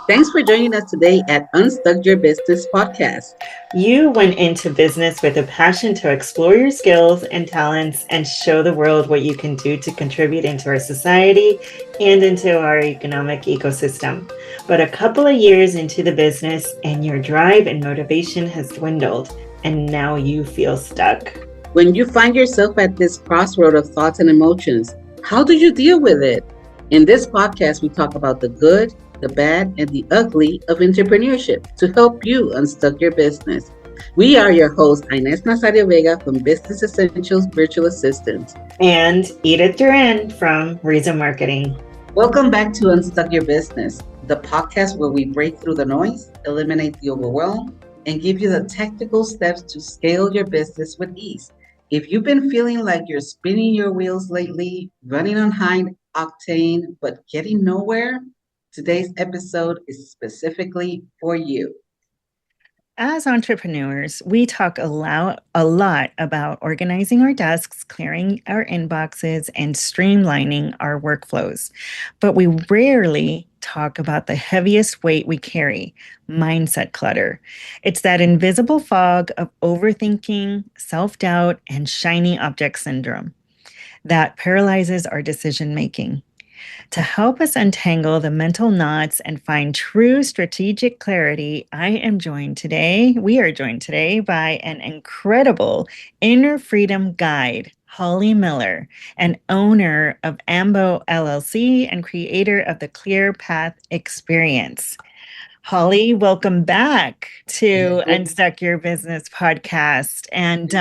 Thanks for joining us today at Unstuck Your Business podcast. You went into business with a passion to explore your skills and talents and show the world what you can do to contribute into our society and into our economic ecosystem. But a couple of years into the business and your drive and motivation has dwindled, and now you feel stuck. When you find yourself at this crossroad of thoughts and emotions, how do you deal with it? In this podcast, we talk about the good, the bad, and the ugly of entrepreneurship to help you unstuck your business. We are your hosts, Inez Nazario Vega from Business Essentials Virtual Assistant. And Edith Duran from Reason Marketing. Welcome back to Unstuck Your Business, the podcast where we break through the noise, eliminate the overwhelm, and give you the tactical steps to scale your business with ease. If you've been feeling like you're spinning your wheels lately, running on high octane, but getting nowhere, today's episode is specifically for you. As entrepreneurs, we talk a lot about organizing our desks, clearing our inboxes, and streamlining our workflows. But we rarely talk about the heaviest weight we carry, mindset clutter. It's that invisible fog of overthinking, self-doubt, and shiny object syndrome that paralyzes our decision making. To help us untangle the mental knots and find true strategic clarity, we are joined today by an incredible inner freedom guide, Holly Miller, an owner of Ambo LLC and creator of the Clear Path Experience. Holly, welcome back to Unstuck Your Business podcast. And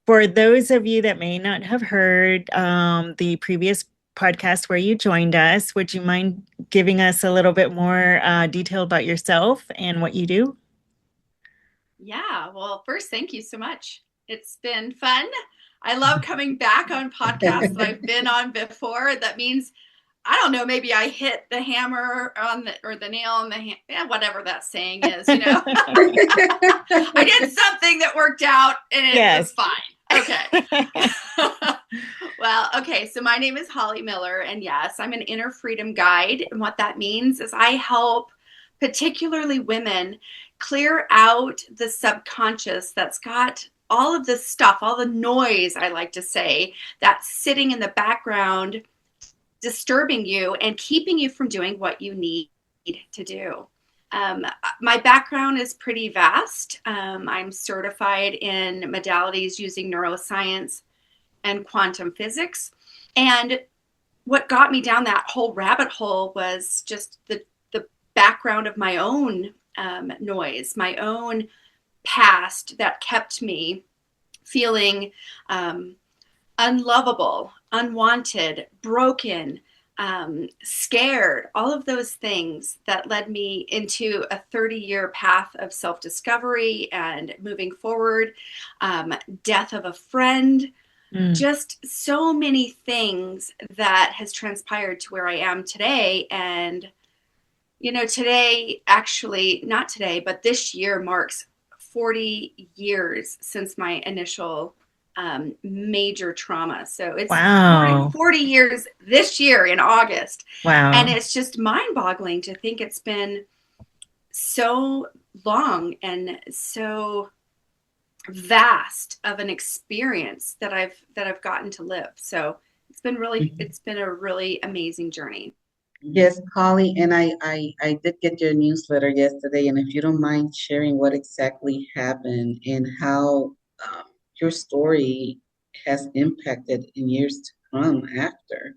for those of you that may not have heard the previous podcast where you joined us, would you mind giving us a little bit more detail about yourself and what you do? Yeah, well, first, thank you so much. It's been fun. I love coming back on podcasts that I've been on before. That means, I don't know, maybe I hit the hammer or the nail on the whatever that saying is, you know. I did something that worked out and it was fine. Okay. Well, okay. So my name is Holly Miller, and yes, I'm an inner freedom guide. And what that means is I help particularly women clear out the subconscious that's got all of this stuff, all the noise, I like to say, that's sitting in the background, disturbing you and keeping you from doing what you need to do. My background is pretty vast. I'm certified in modalities using neuroscience and quantum physics. And what got me down that whole rabbit hole was just the background of my own noise, my own past that kept me feeling unlovable, unwanted, broken, scared, all of those things that led me into a 30-year path of self-discovery and moving forward, death of a friend, just so many things that has transpired to where I am today. And, you know, today, actually, not today, but this year marks 40 years since my initial major trauma. So it's 40 years this year in August. Wow. And it's just mind-boggling to think it's been so long and so vast of an experience that I've gotten to live. So it's been a really amazing journey. Yes, Holly, and I did get your newsletter yesterday, and if you don't mind sharing what exactly happened and how your story has impacted in years to come after,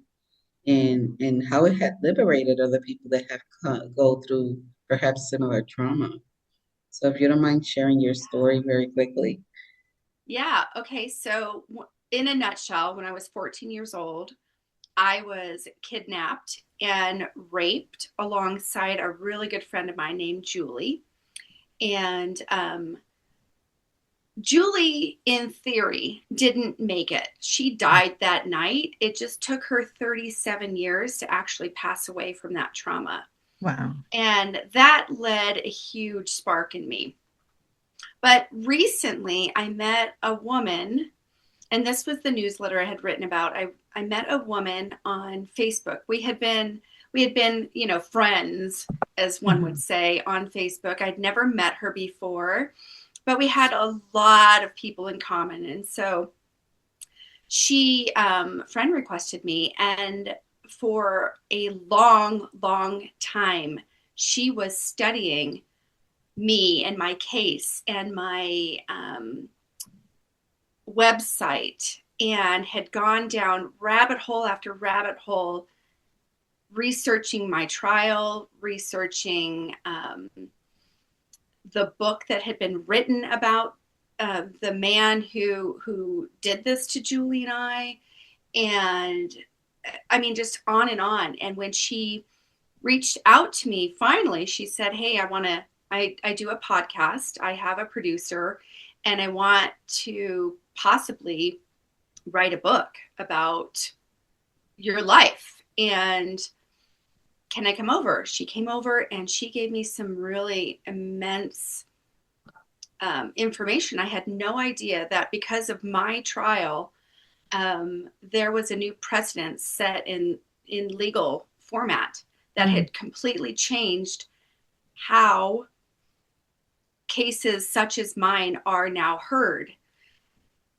and how it had liberated other people that have go through perhaps similar trauma. So if you don't mind sharing your story very quickly. Yeah. Okay. So in a nutshell, when I was 14 years old, I was kidnapped and raped alongside a really good friend of mine named Julie. And Julie, in theory, didn't make it. She died that night. It just took her 37 years to actually pass away from that trauma. Wow. And that led a huge spark in me. But recently I met a woman, and this was the newsletter I had written about. I met a woman on Facebook. we had been, friends, as one would Mhm. say, on Facebook. I'd never met her before, but we had a lot of people in common. And so she friend requested me, and for a long, long time, she was studying me and my case and my website, and had gone down rabbit hole after rabbit hole, researching my trial, researching the book that had been written about the man who did this to Julie and I, and I mean, just on and on. And when she reached out to me, finally, she said, "Hey, I do a podcast. I have a producer, and I want to possibly write a book about your life. And can I come over?" She came over and she gave me some really immense information. I had no idea that because of my trial, there was a new precedent set in legal format that Mm. had completely changed how cases such as mine are now heard.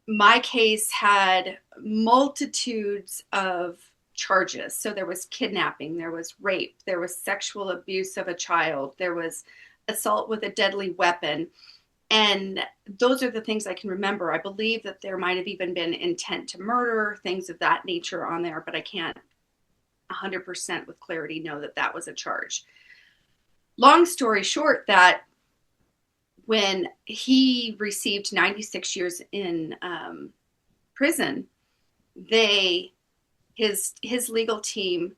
My case had multitudes of charges. So there was kidnapping, there was rape, there was sexual abuse of a child, there was assault with a deadly weapon. And those are the things I can remember. I believe that there might have even been intent to murder, things of that nature on there, but I can't 100% with clarity know that that was a charge. Long story short, that when he received 96 years in prison, they his legal team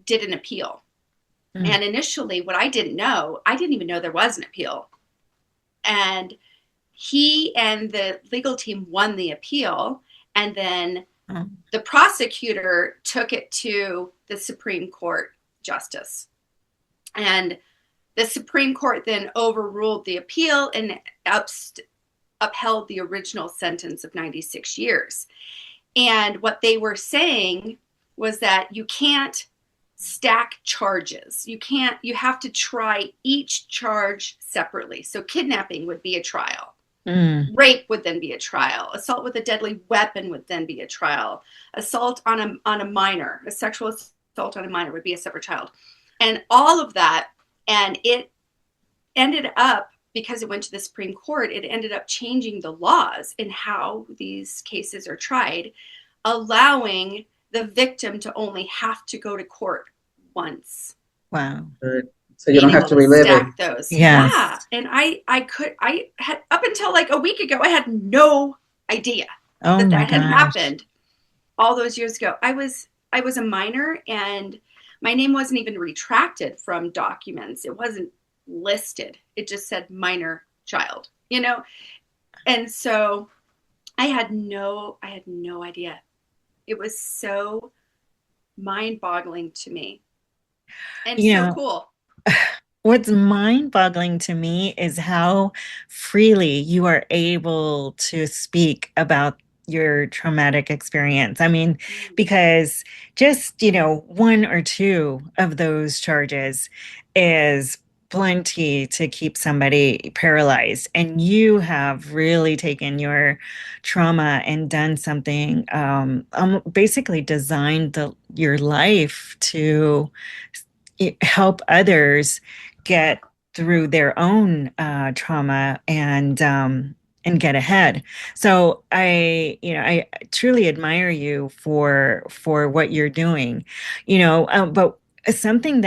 did an appeal. Mm. And initially, what I didn't even know there was an appeal. And he and the legal team won the appeal, and then Oh, the prosecutor took it to the Supreme Court justice. And the Supreme Court then overruled the appeal and upheld the original sentence of 96 years. And what they were saying was that you can't stack charges. You have to try each charge separately. So kidnapping would be a trial. mm. Rape would then be a trial. Assault with a deadly weapon would then be a trial. Assault on a minor, a sexual assault on a minor would be a separate child. And all of that, and it ended up, because it went to the Supreme Court, it ended up changing the laws in how these cases are tried, allowing the victim to only have to go to court once, Wow. Good. So you being don't have able to to relive it. stack those. Yes. Yeah. And I had, up until like a week ago, I had no idea Oh that my that had gosh. happened all those years ago. I was a minor, and my name wasn't even retracted from documents. It wasn't listed. It just said minor child, And so I had no idea. It was so mind-boggling to me, and You so know, cool. what's mind-boggling to me is how freely you are able to speak about your traumatic experience. I mean, Mm. because just, one or two of those charges is plenty to keep somebody paralyzed. And you have really taken your trauma and done something, basically designed your life to help others get through their own trauma and get ahead. So I truly admire you for what you're doing, but something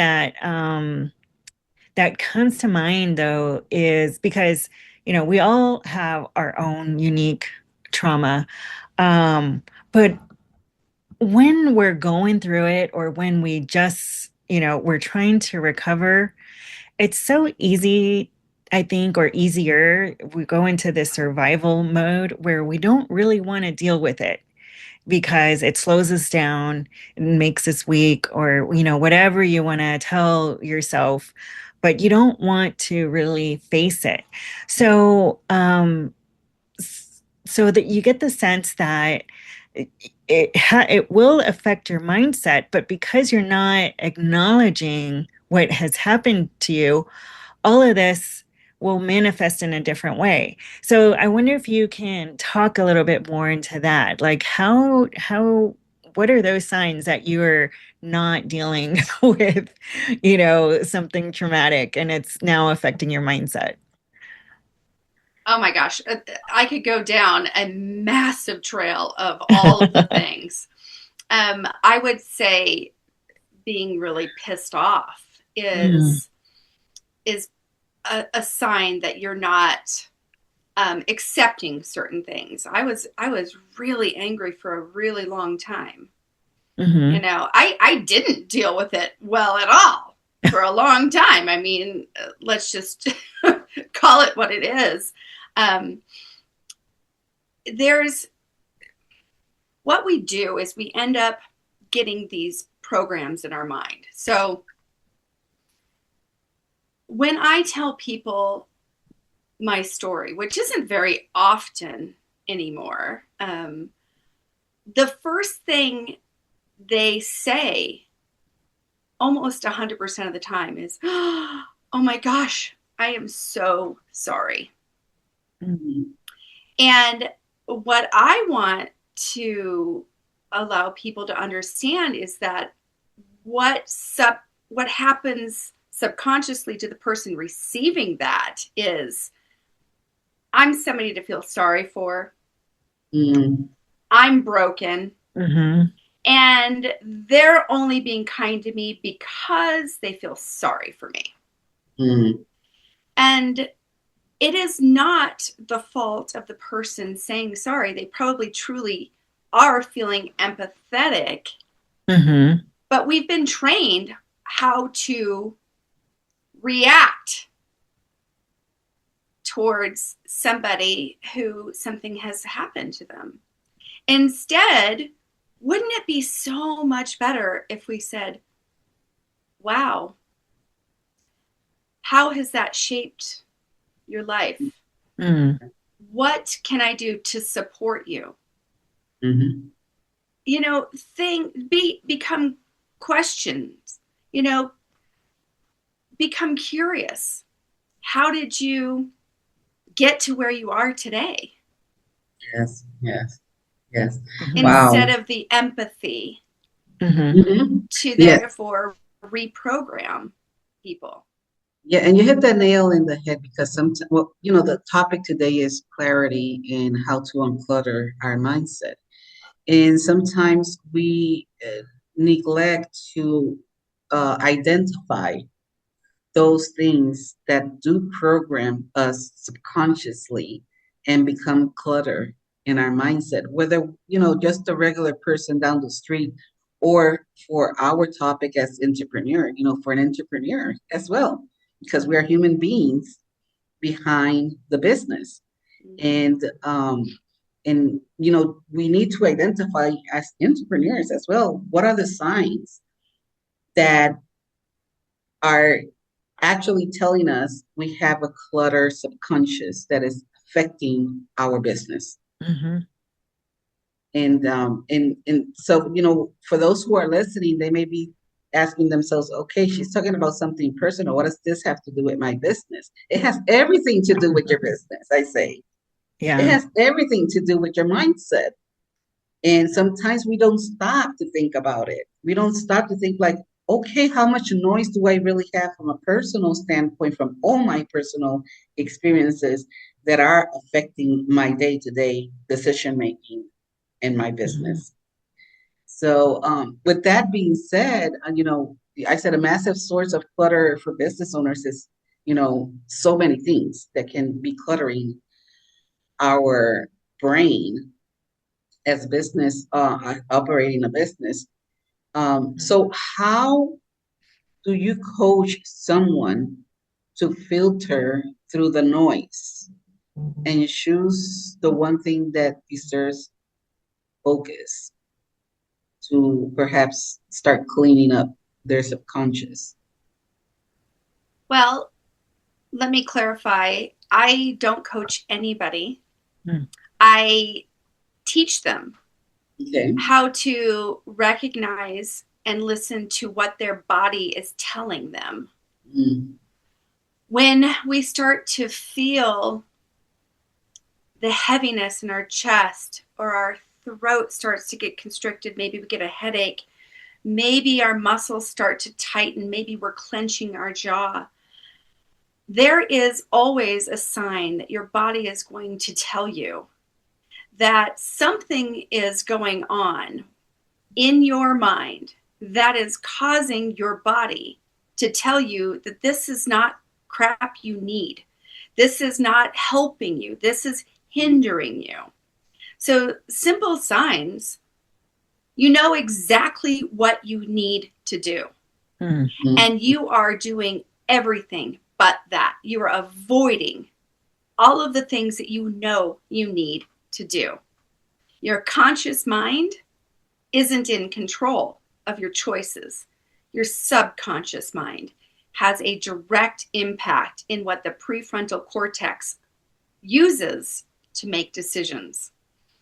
that comes to mind though is because we all have our own unique trauma, but when we're going through it or when we just we're trying to recover, it's so easy, I think, or easier. We go into this survival mode where we don't really want to deal with it because it slows us down and makes us weak, or, whatever you want to tell yourself, but you don't want to really face it. So, so that you get the sense that it will affect your mindset, but because you're not acknowledging what has happened to you, all of this will manifest in a different way. So I wonder if you can talk a little bit more into that. Like what are those signs that you're not dealing with, something traumatic and it's now affecting your mindset? Oh my gosh, I could go down a massive trail of all of the things. I would say being really pissed off Mm, is a sign that you're not accepting certain things. I was really angry for a really long time. You hmm know, I didn't deal with it well at all for a long time. I mean, let's just call it what it is. Um, there's what we do is we end up getting these programs in our mind. So when I tell people my story, which isn't very often anymore, the first thing they say almost 100% of the time is, oh my gosh, I am so sorry. Mhm. And what I want to allow people to understand is that what sub what happens subconsciously to the person receiving that is, I'm somebody to feel sorry for. Mhm. I'm broken. hmm And they're only being kind to me because they feel sorry for me. Mhm. And it is not the fault of the person saying sorry. They probably truly are feeling empathetic, hmm but we've been trained how to react towards somebody who something has happened to them. Instead, wouldn't it be so much better if we said, wow, how has that shaped your life? mm What can I do to support you? Mhm. You know, become questions, you know, become curious. How did you get to where you are today? Yes, yes, yes. hmm Instead Wow. of the empathy hmm Mhm. to Yes. therefore reprogram people. Yeah, and you hit the nail in the head because sometimes, well, the topic today is clarity and how to unclutter our mindset. And sometimes we neglect to identify those things that do program us subconsciously and become clutter in our mindset, whether, just a regular person down the street or for our topic as entrepreneur, for an entrepreneur as well, because we are human beings behind the business. And we need to identify as entrepreneurs as well, what are the signs that are actually telling us we have a clutter subconscious that is affecting our business. hmm And so, for those who are listening, they may be asking themselves, okay, she's talking about something personal. What does this have to do with my business? It has everything to do with your business, I say. It Yeah. has everything to do with your mindset. And sometimes we don't stop to think about it. We don't stop to think like, okay, how much noise do I really have from a personal standpoint, from all my personal experiences that are affecting my day-to-day decision making in my hmm business? So, with that being said, I said a massive source of clutter for business owners is, so many things that can be cluttering our brain as business operating a business. So how do you coach someone to filter through the noise and choose the one thing that deserves focus to perhaps start cleaning up their subconscious? Well, let me clarify. I don't coach anybody. mm I teach them Okay. how to recognize and listen to what their body is telling them. Mm. When we start to feel the heaviness in our chest, or our throat starts to get constricted, maybe we get a headache, maybe our muscles start to tighten, maybe we're clenching our jaw, there is always a sign that your body is going to tell you that something is going on in your mind that is causing your body to tell you that this is not crap you need. This is not helping you. This is hindering you. So, simple signs, you know exactly what you need to do. Hmm. And you are doing everything but that. You are avoiding all of the things that you know you need to do. Your conscious mind isn't in control of your choices. Your subconscious mind has a direct impact in what the prefrontal cortex uses to make decisions.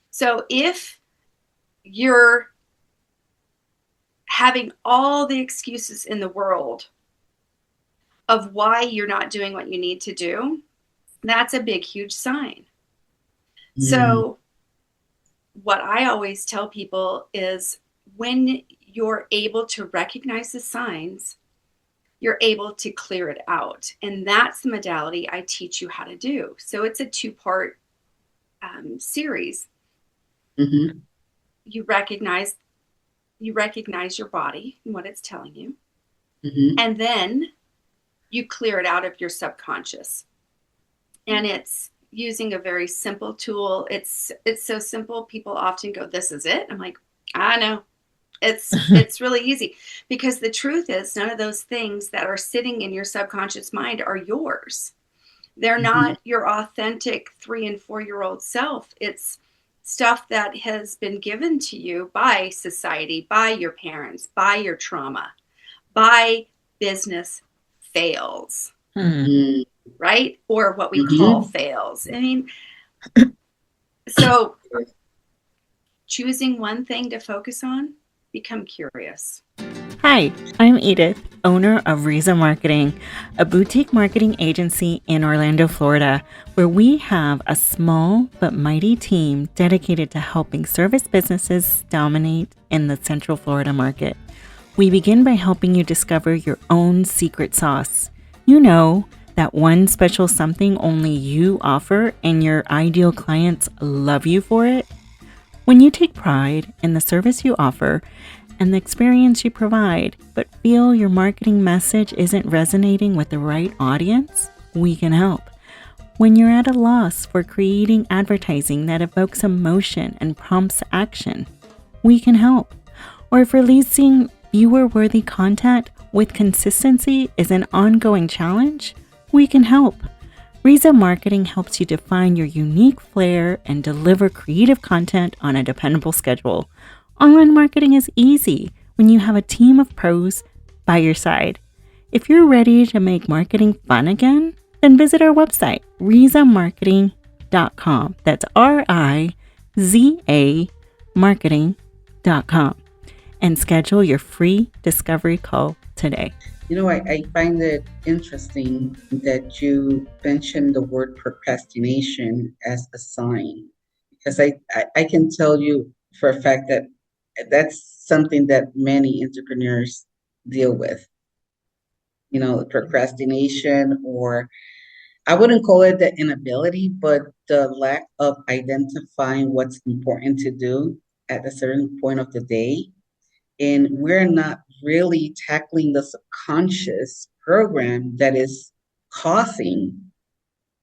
So if you're having all the excuses in the world of why you're not doing what you need to do, that's a big, huge sign. Mm. So, what I always tell people is when you're able to recognize the signs, you're able to clear it out. And that's the modality I teach you how to do. So, it's a two-part series. Mm-hmm. You recognize your body and what it's telling you, Mm-hmm. and then you clear it out of your subconscious. And it's using a very simple tool. It's so simple, people often go, this is it. I'm like, I know. It's really easy, because the truth is none of those things that are sitting in your subconscious mind are yours. They're Mm-hmm. not your authentic 3 and 4 year old self. It's stuff that has been given to you by society, by your parents, by your trauma, by business fails, Hmm. right? Or what we call Mm-hmm. fails. I mean, so choosing one thing to focus on, become curious. Hi, I'm Edith, owner of Riza Marketing, a boutique marketing agency in Orlando, Florida, where we have a small but mighty team dedicated to helping service businesses dominate in the Central Florida market. We begin by helping you discover your own secret sauce. You know, that one special something only you offer and your ideal clients love you for it. When you take pride in the service you offer and the experience you provide, but feel your marketing message isn't resonating with the right audience, we can help. When you're at a loss for creating advertising that evokes emotion and prompts action, we can help. Or if releasing viewer-worthy content with consistency is an ongoing challenge, we can help. Riza Marketing helps you define your unique flair and deliver creative content on a dependable schedule. Online marketing is easy when you have a team of pros by your side. If you're ready to make marketing fun again, then visit our website, rizamarketing.com. That's RIZA marketing.com, and schedule your free discovery call today. I find it interesting that you mentioned the word procrastination as a sign, because I can tell you for a fact that that's something that many entrepreneurs deal with. Procrastination, or I wouldn't call it the inability, but the lack of identifying what's important to do at a certain point of the day. And we're not really tackling the subconscious program that is causing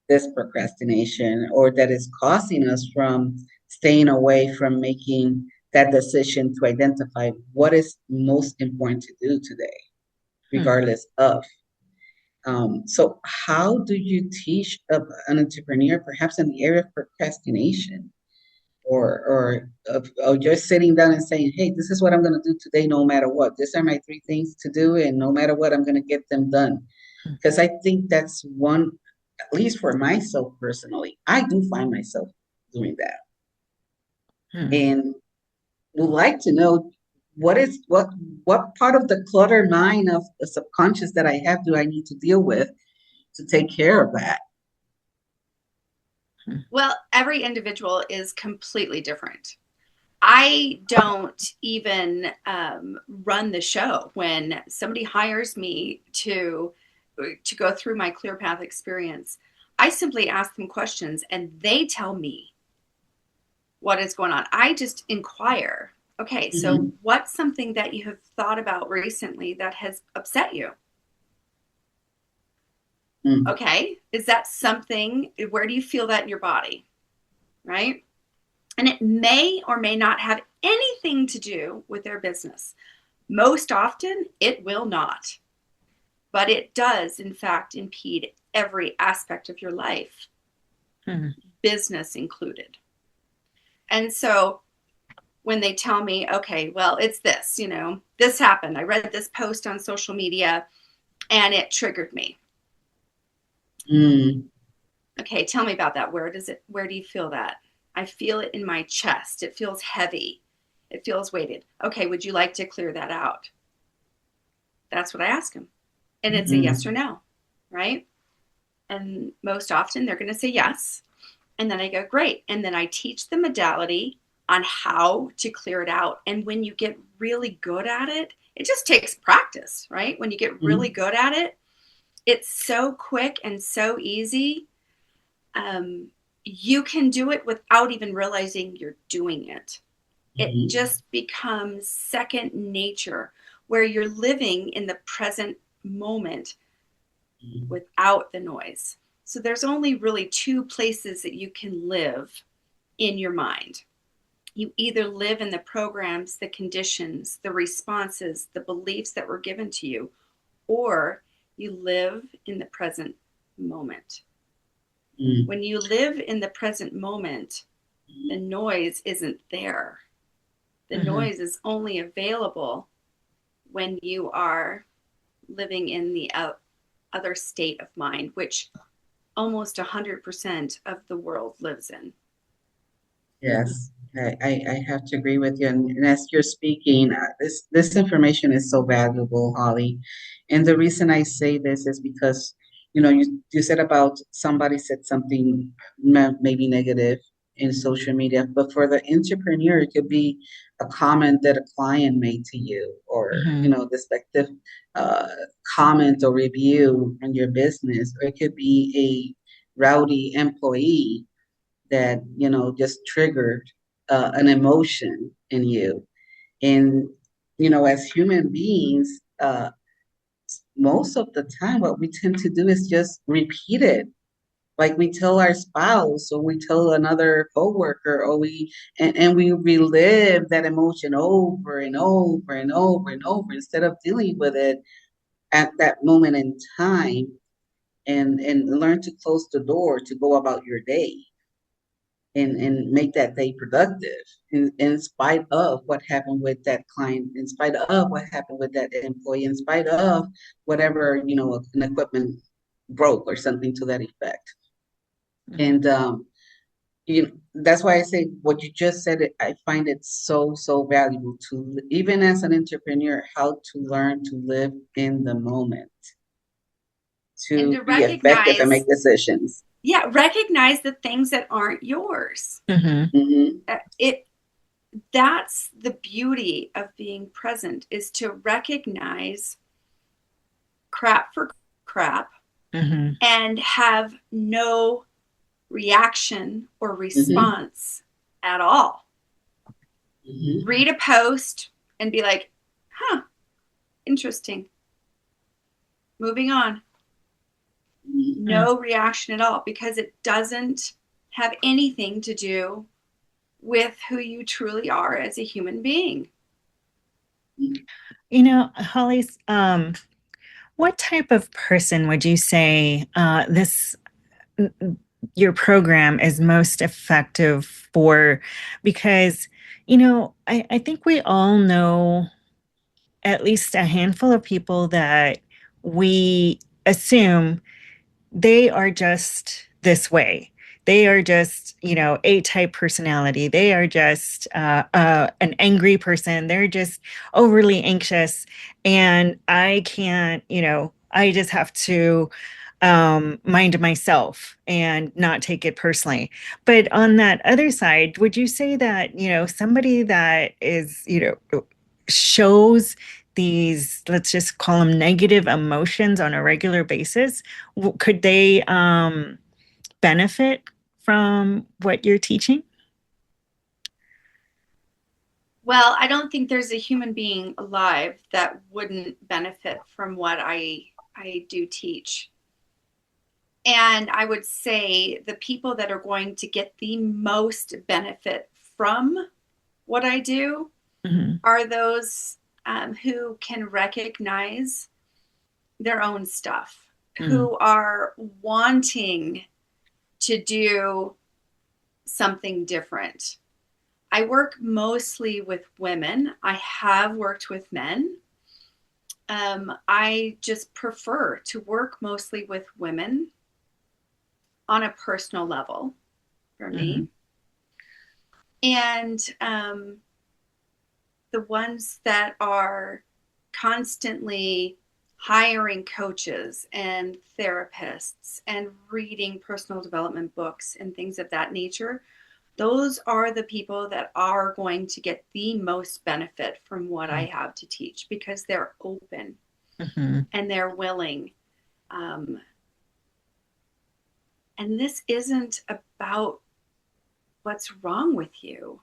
this procrastination, or that is causing us from staying away from making that decision to identify what is most important to do today, Hmm. regardless of. So, how do you teach an entrepreneur, perhaps in the area of procrastination, or just sitting down and saying, "Hey, this is what I'm going to do today, no matter what. These are my three things to do, and no matter what, I'm going to get them done." Because I think that's one, at least for myself personally, I do find myself doing that. Hmm. And would like to know what part of the clutter mind of the subconscious that I have do I need to deal with to take care of that? Well, every individual is completely different. I don't even run the show when somebody hires me to go through my clear path experience. I simply ask them questions and they tell me what is going on. I just inquire. Okay, so Mm-hmm. what's something that you have thought about recently that has upset you? Okay, is that something, where do you feel that in your body? Right? And it may or may not have anything to do with their business. Most often, it will not, but it does, in fact, impede every aspect of your life, Mm-hmm. business included. And so when they tell me, okay, well, it's this, this happened. I read this post on social media and it triggered me. Mm-hmm. Okay, tell me about that. Where do you feel that? I feel it in my chest. It feels heavy. It feels weighted. Okay, would you like to clear that out? That's what I ask them. And it's a yes or no, right? And most often they're going to say yes. And then I go, great. And then I teach the modality on how to clear it out. And when you get really good at it, it just takes practice, right? When you get really good at it, it's so quick and so easy. You can do it without even realizing you're doing it. It Mm-hmm. just becomes second nature where you're living in the present moment without the noise. So there's only really two places that you can live in your mind. You either live in the programs, the conditions, the responses, the beliefs that were given to you, or you live in the present moment. Mm-hmm. When you live in the present moment, the noise isn't there. The Mm-hmm. noise is only available when you are living in the other state of mind, which almost 100% of the world lives in. Yes, I have to agree with you. And as you're speaking, this information is so valuable, Holly. And the reason I say this is because, you said about somebody said something maybe negative in social media, but for the entrepreneur, it could be a comment that a client made to you, or Mm-hmm. despective uh, comment or review on your business, or it could be a rowdy employee that just triggered an emotion in you. And as human beings, most of the time what we tend to do is just repeat it, like we tell our spouse or we tell another coworker, or and we relive that emotion over and over and over and over instead of dealing with it at that moment in time, and learn to close the door to go about your day and make that day productive in spite of what happened with that client, in spite of what happened with that employee, in spite of whatever, an equipment broke or something to that effect. And that's why I say what you just said, I find it so, so valuable to, even as an entrepreneur, how to learn to live in the moment, And to to be effective and recognize, make decisions. yeah, recognize the things that aren't yours. Mm-hmm. Mm-hmm. It That's the beauty of being present, is to recognize crap for crap Mm-hmm. and have no reaction or Mm-hmm. response at all. Mm-hmm. Read a post and be like, huh, interesting. Moving on. No reaction at all, because it doesn't have anything to do with who you truly are as a human being. Holly's, what type of person would you say this your program is most effective for? Because, I think we all know at least a handful of people that we assume they are just this way. they are just, A-type personality. They are just an angry person. They're just overly anxious. And I can't, I just have to mind myself and not take it personally. But on that other side, would you say that, somebody that is, shows these, let's just call them negative emotions on a regular basis, could they benefit from what you're teaching? Well, I don't think there's a human being alive that wouldn't benefit from what I do teach. And I would say the people that are going to get the most benefit from what I do Hmm. are those who can recognize their own stuff, Mm. who are wanting to do something different. I work mostly with women. I have worked with men. I just prefer to work mostly with women on a personal level for Hmm. me. And the ones that are constantly hiring coaches and therapists and reading personal development books and things of that nature, those are the people that are going to get the most benefit from what I have to teach because they're open Hmm. and they're willing. Um, and this isn't about what's wrong with you,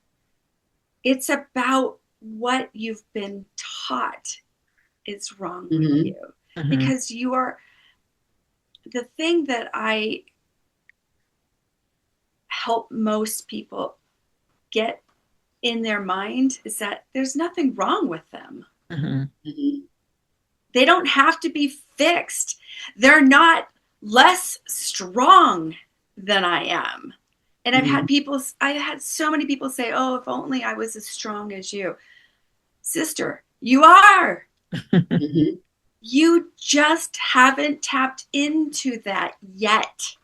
it's about what you've been taught is wrong with Hmm. you. Hmm. Because you are the thing that I help most people get in their mind is that there's nothing wrong with them. Hmm. Hmm. They don't have to be fixed. They're not less strong than I am. And Hmm. I've had so many people say, oh, if only I was as strong as you. Sister, you are. Hmm. You just haven't tapped into that yet.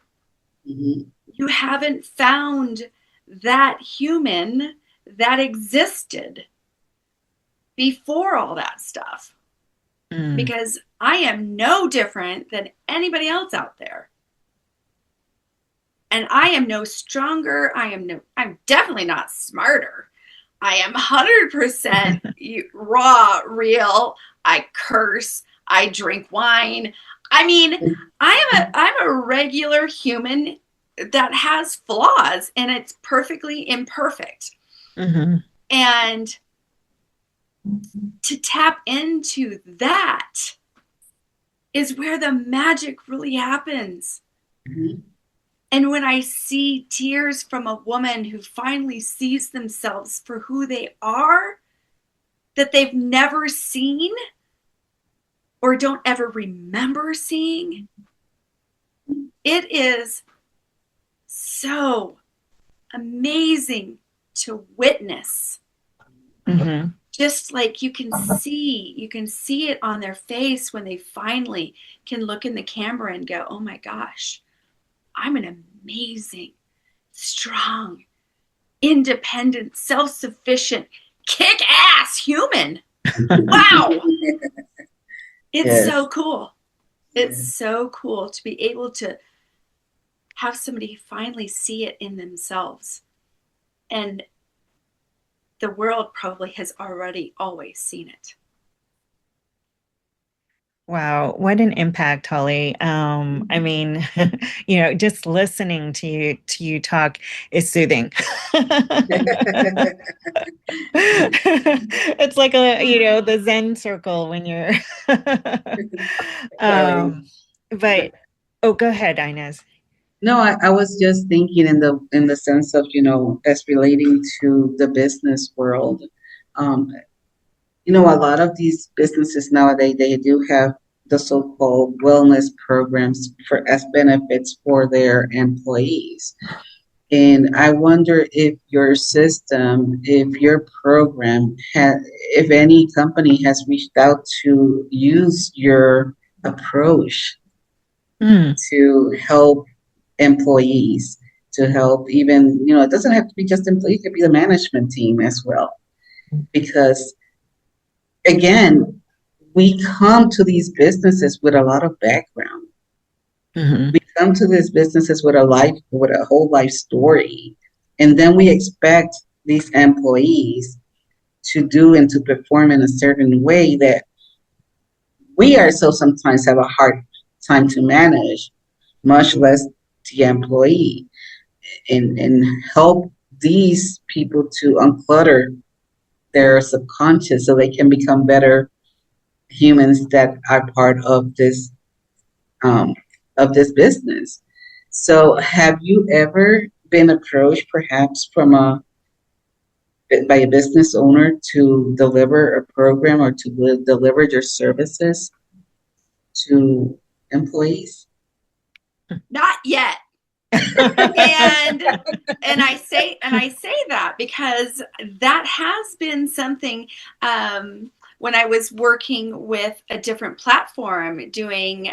Hmm. You haven't found that human that existed before all that stuff. Mm. Because I am no different than anybody else out there. And I am no stronger. I'm definitely not smarter. I am 100% raw, real. I curse. I drink wine. I mean, I'm a regular human that has flaws and it's perfectly imperfect. Hmm. And to tap into that is where the magic really happens. Hmm. And when I see tears from a woman who finally sees themselves for who they are, that they've never seen or don't ever remember seeing, it is so amazing to witness. Hmm. Just like you can see it on their face when they finally can look in the camera and go, oh my gosh, I'm an amazing, strong, independent, self-sufficient, kick-ass human. Wow. It's Yes. so cool. It's so cool to be able to have somebody finally see it in themselves. And the world probably has already always seen it. Wow, what an impact, Holly. I mean, just listening to you talk is soothing. It's like the Zen circle when you're Sorry. um but oh, go ahead, Inez. No, I was just thinking in the sense of, as relating to the business world. Um, a lot of these businesses nowadays, they do have the so-called wellness programs for as benefits for their employees. And I wonder if your system, if your program if any company has reached out to use your approach Mm. to help employees. to help even, it doesn't have to be just employees, it could be the management team as well. Because again, we come to these businesses with a lot of background. Hmm. We come to these businesses with a whole life story. And then we expect these employees to do and to perform in a certain way that we ourselves sometimes have a hard time to manage, much less the employee, and help these people to unclutter their subconscious so they can become better humans that are part um, of this business. So, have you ever been approached, perhaps by a business owner, to deliver a program or to deliver your services to employees? Not yet. and and I say that because that has been something, when I was working with a different platform doing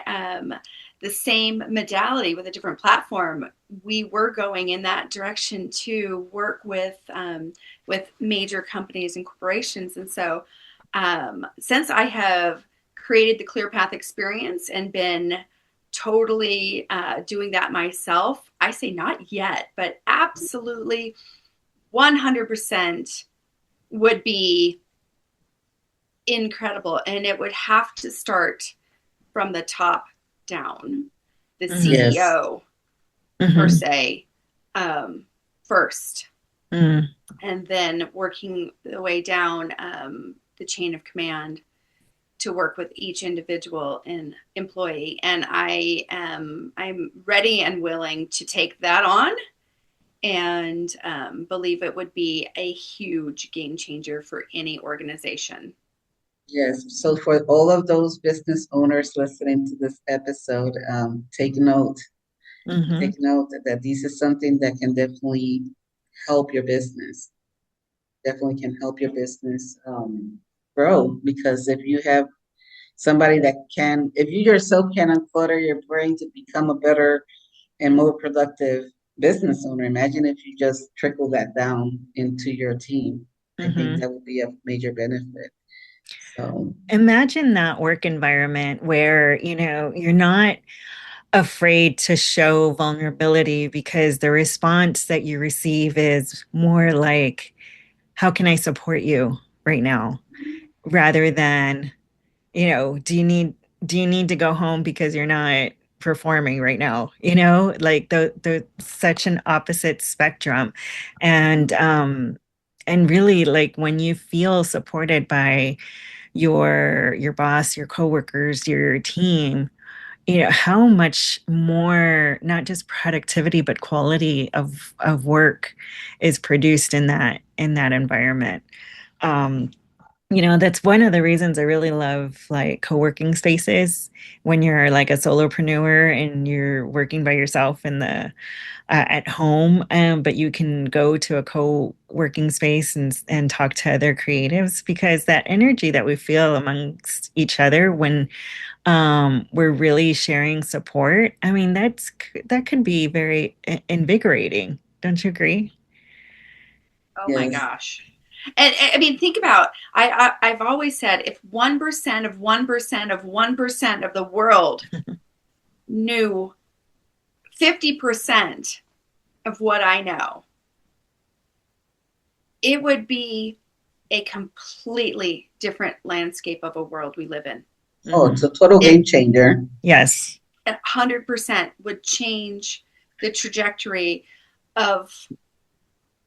the same modality with a different platform. We were going in that direction to work with major companies and corporations. And so since I have created the clear path experience and been totally doing that myself, I say not yet, but absolutely 100% would be incredible. And it would have to start from the top down, the Hmm. Yes, CEO per Hmm. se, first, Hmm. and then working the way down the chain of command to work with each individual and employee. And I'm ready and willing to take that on, and believe it would be a huge game changer for any organization. yes. So, for all of those business owners listening to this episode, take note. Hmm. Take note that this is something that can definitely help your business. Definitely can help your business grow, because if you have somebody that can, if you yourself can unclutter your brain to become a better and more productive business owner, imagine if you just trickle that down into your team. I think Hmm. that would be a major benefit. So, Imagine that work environment where, you're not afraid to show vulnerability because the response that you receive is more like, how can I support you right now? Rather than, do you need to go home because you're not performing right now? Like the such an opposite spectrum. And really, like, when you feel supported by your boss, your coworkers, your team, how much more, not just productivity, but quality of work is produced in that environment. Um, that's one of the reasons I really love like co-working spaces when you're like a solopreneur and you're working by yourself in the at home, but you can go to a co-working space and talk to other creatives, because that energy that we feel amongst each other when we're really sharing support. I mean, that could be very invigorating. Don't you agree? Oh my yes, gosh. And I mean, think about, I've always said, if 1% of 1% of 1% of the world knew 50% of what I know, it would be a completely different landscape of a world we live in. oh, it's a Hmm. total It game changer. Yes. 100% would change the trajectory of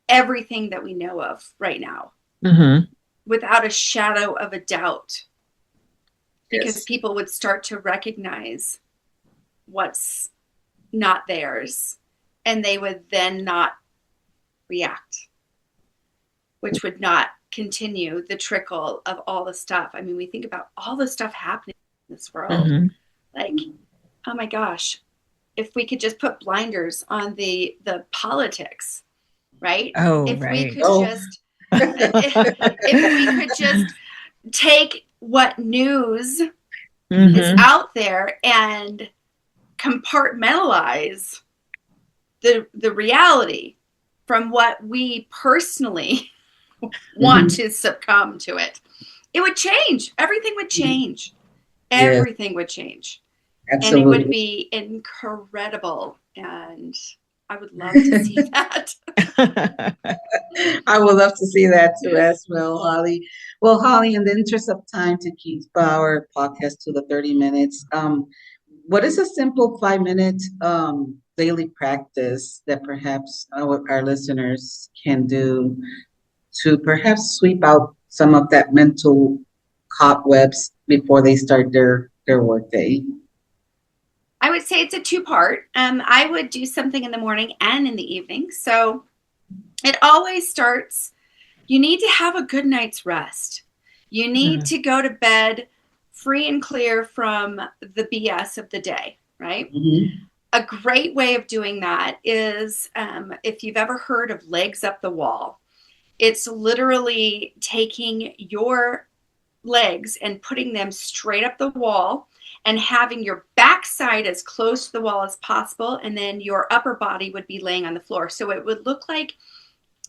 everything that we know of right now, Hmm. without a shadow of a doubt, because Yes, people would start to recognize what's not theirs, and they would then not react, which would not continue the trickle of all the stuff. I mean, we think about all the stuff happening in this world. Hmm. Like, oh my gosh, if we could just put blinders on the politics, right? Oh, If we right. could oh, just if we could just take what news is Hmm. out there and compartmentalize the reality from what we personally want Mhm. to succumb to it, it would change. Everything would change. Yes, Everything would change. And it would absolutely. be incredible. And I would love to see that. I would love to see that too as well, Holly. Well, Holly, in the interest of time to keep our podcast to the 30 minutes, what is a simple 5 minute daily practice that perhaps our listeners can do to perhaps sweep out some of that mental cobwebs before they start their workday? I would say it's a two-part. I would do something in the morning and in the evening. So it always starts, you need to have a good night's rest. You need Mm, to go to bed free and clear from the BS of the day, right? Mhm. A great way of doing that is if you've ever heard of legs up the wall, it's literally taking your legs and putting them straight up the wall and having your backside as close to the wall as possible. And then your upper body would be laying on the floor. So it would look like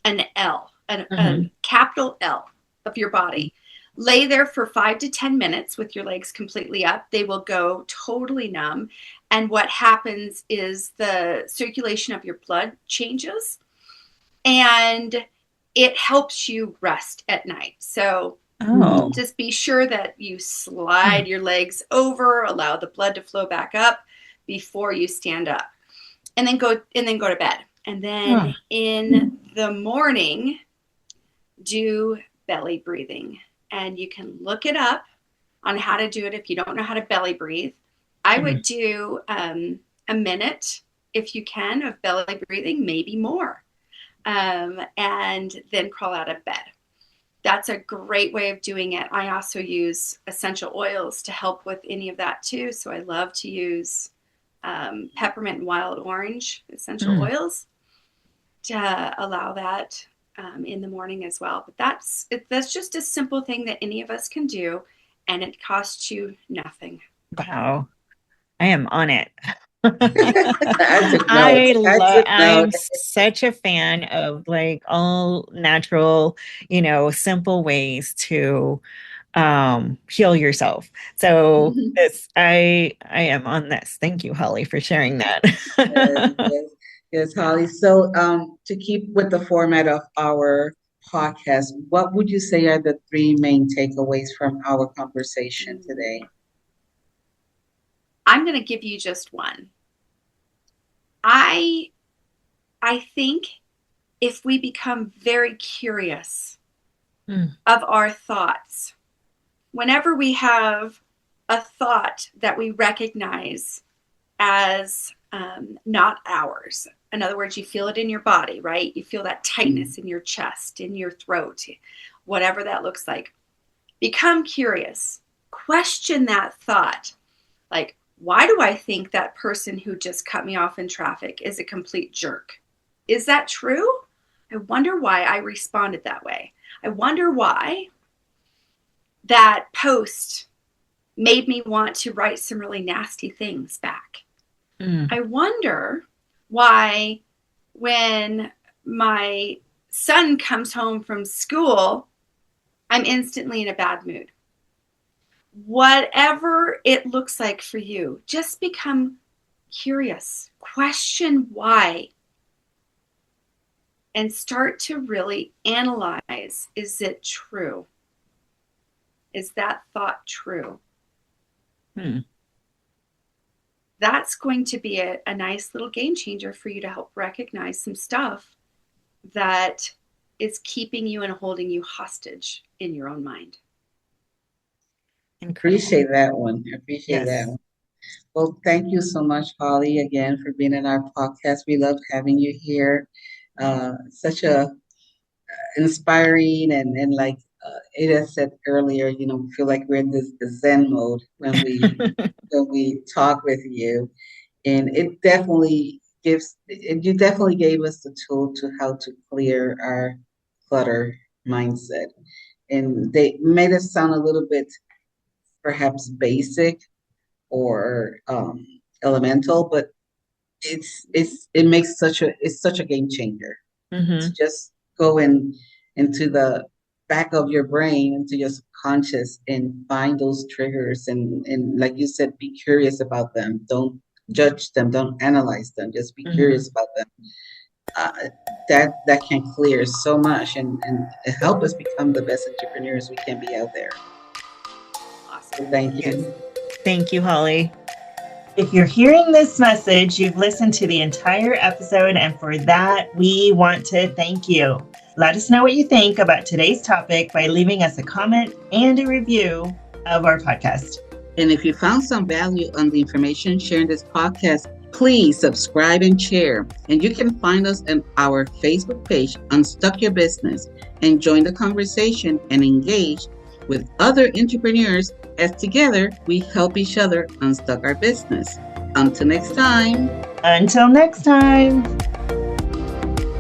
an L, a mhm. capital L of your body. Lay there for 5 to 10 minutes with your legs completely up. They will go totally numb. And what happens is the circulation of your blood changes and it helps you rest at night. So Oh. just be sure that you Mm. slide your legs over, allow the blood to flow back up before you stand up. And then go to bed. And then Oh. in the morning, do belly breathing. And you can look it up on how to do it if you don't know how to belly breathe. I Mm. would do a minute if you can of belly breathing, maybe more, and then crawl out of bed. That's a great way of doing it. I also use essential oils to help with any of that too. So I love to use peppermint and wild orange essential Mm. oils to allow that in the morning as well. But that's just a simple thing that any of us can do, and it costs you nothing. Wow. I am on it. I took notes. I took I'm notes. such a fan of like all natural, simple ways to heal yourself. So this I am on this. Thank you, Holly, for sharing Yes, that. yes, yes, Holly. So, to keep with the format of our podcast, what would you say are the three main takeaways from our conversation today? I'm going to give you just one. I I think if we become very curious Mm. of our thoughts, whenever we have a thought that we recognize as not ours, in other words, you feel it in your body, right? You feel that tightness in your chest, in your throat, whatever that looks like. Become curious. Question that thought. Like, why do I think that person who just cut me off in traffic is a complete jerk? Is that true? I wonder why I responded that way. I wonder why that post made me want to write some really nasty things back. Mm. I wonder why when my son comes home from school, I'm instantly in a bad mood. Whatever it looks like for you, just become curious, question why, and start to really analyze, is it true? Is that thought true? Mm. That's going to be a nice little game changer for you to help recognize some stuff that is keeping you and holding you hostage in your own mind. Incredible. Appreciate that one. Appreciate that Yes. one. Well, thank you so much, Holly, again for being in our podcast. We love having you here. Such a inspiring and like Ada said earlier, we feel like we're in this Zen mode when we talk with you, and you definitely gave us the tool to how to clear our clutter mindset, and they made us sound a little bit perhaps basic or elemental, but it makes such a game changer to Mm-hmm. just go in into the back of your brain, into your subconscious, and find those triggers, and like you said, be curious about them. Don't judge them, don't analyze them, just be Mm-hmm. curious about them. uh, that can clear so much, and help us become the best entrepreneurs we can be out there. Awesome. So thank Yes. you. Thank you, Holly. If you're hearing this message, you've listened to the entire episode, and for that, we want to thank you. Let us know what you think about today's topic by leaving us a comment and a review of our podcast. And if you found some value on the information shared in this podcast, please subscribe and share. And you can find us on our Facebook page, Unstuck Your Business, and join the conversation and engage with other entrepreneurs as together we help each other unstuck our business. Until next time. Until next time.